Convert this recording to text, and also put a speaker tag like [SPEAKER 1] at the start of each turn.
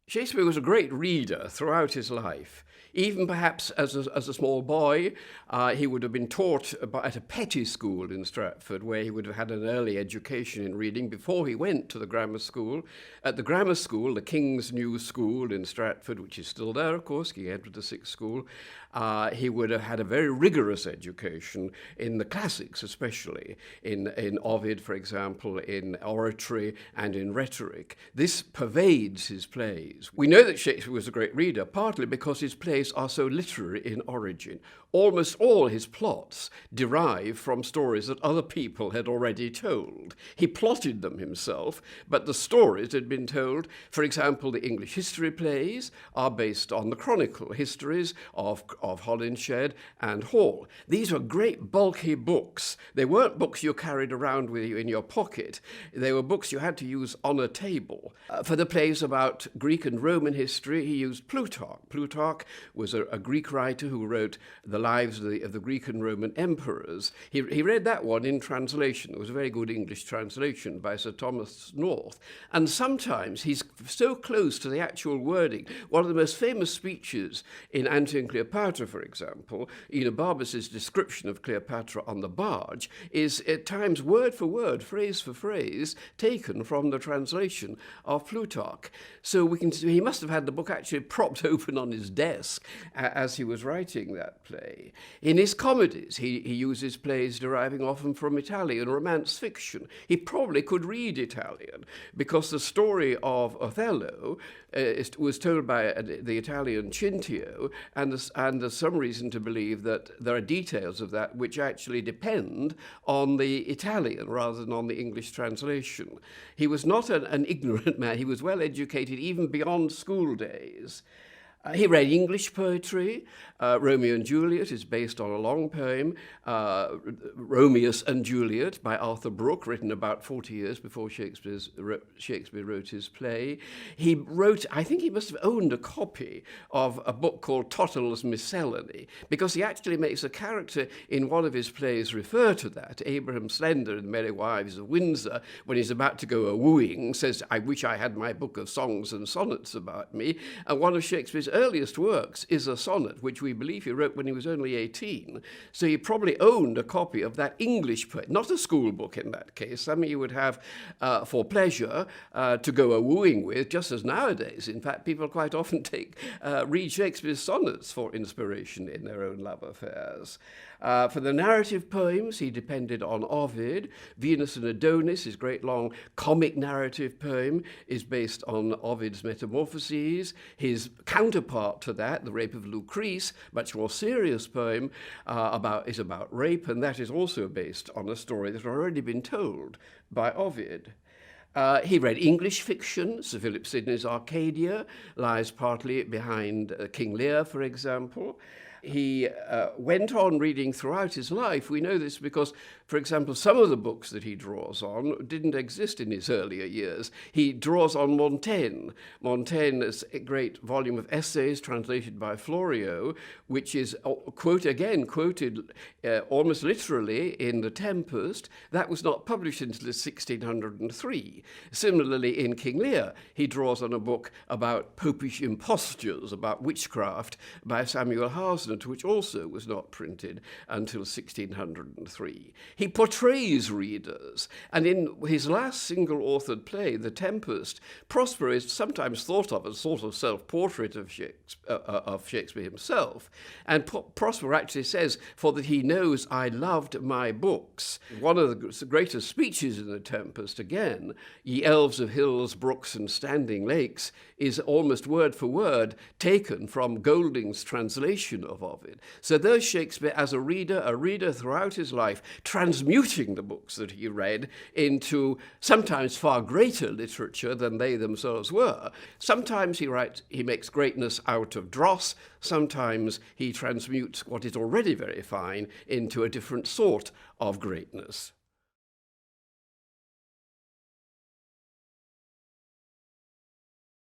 [SPEAKER 1] Shakespeare was a great reader throughout his life. Even perhaps as a small boy, he would have been taught at a petty school in Stratford, where he would have had an early education in reading before he went to the grammar school. At the grammar school, the King's New School in Stratford, which is still there, of course, he entered the sixth school, he would have had a very rigorous education in the classics, especially in Ovid, for example, in oratory and in rhetoric. This pervades his plays. We know that Shakespeare was a great reader, partly because his plays are so literary in origin. Almost all his plots derive from stories that other people had already told. He plotted them himself, but the stories had been told. For example, the English history plays are based on the chronicle histories of Holinshed and Hall. These were great bulky books. They weren't books you carried around with you in your pocket. They were books you had to use on a table. For the plays about Greek and Roman history, he used Plutarch. Plutarch was a Greek writer who wrote the lives of the Greek and Roman emperors. He read that one in translation. It was a very good English translation by Sir Thomas North. And sometimes he's so close to the actual wording. One of the most famous speeches in Antony and Cleopatra, for example, Enobarbus's description of Cleopatra on the barge, is at times word for word, phrase for phrase, taken from the translation of Plutarch. So he must have had the book actually propped open on his desk as he was writing that play. In his comedies, he uses plays deriving often from Italian romance fiction. He probably could read Italian because the story of Othello was told by the Italian Cintio, and there's some reason to believe that there are details of that which actually depend on the Italian rather than on the English translation. He was not an ignorant man. He was well educated even beyond school days. He read English poetry. Romeo and Juliet is based on a long poem, Romeus and Juliet by Arthur Brooke, written about 40 years before Shakespeare wrote his play. He wrote, I think he must have owned a copy of a book called Tottel's Miscellany, because he actually makes a character in one of his plays refer to that. Abraham Slender in The Merry Wives of Windsor, when he's about to go a-wooing, says, "I wish I had my book of songs and sonnets about me." And one of Shakespeare's earliest works is a sonnet, which we believe he wrote when he was only 18. So he probably owned a copy of that English poem, not a school book in that case, something you would have for pleasure to go a-wooing with, just as nowadays. In fact, people quite often read Shakespeare's sonnets for inspiration in their own love affairs. For the narrative poems, he depended on Ovid. Venus and Adonis, his great long comic narrative poem, is based on Ovid's Metamorphoses. His counterpart to that, The Rape of Lucrece, much more serious poem, is about rape, and that is also based on a story that had already been told by Ovid. He read English fiction. Sir Philip Sidney's Arcadia lies partly behind King Lear, for example. He went on reading throughout his life. We know this because, for example, some of the books that he draws on didn't exist in his earlier years. He draws on Montaigne. Montaigne is a great volume of essays translated by Florio, which is quoted almost literally in The Tempest. That was not published until 1603. Similarly, in King Lear, he draws on a book about popish impostures, about witchcraft, by Samuel Harsnet, which also was not printed until 1603. He portrays readers, and in his last single-authored play, The Tempest, Prosper is sometimes thought of as a sort of self-portrait of Shakespeare himself, and Prosper actually says, "For that he knows I loved my books." One of the greatest speeches in The Tempest, again, "Ye elves of hills, brooks, and standing lakes," is almost word for word taken from Golding's translation of Ovid. So there's Shakespeare as a reader throughout his life, transmuting the books that he read into sometimes far greater literature than they themselves were. Sometimes he makes greatness out of dross, sometimes he transmutes what is already very fine into a different sort of greatness.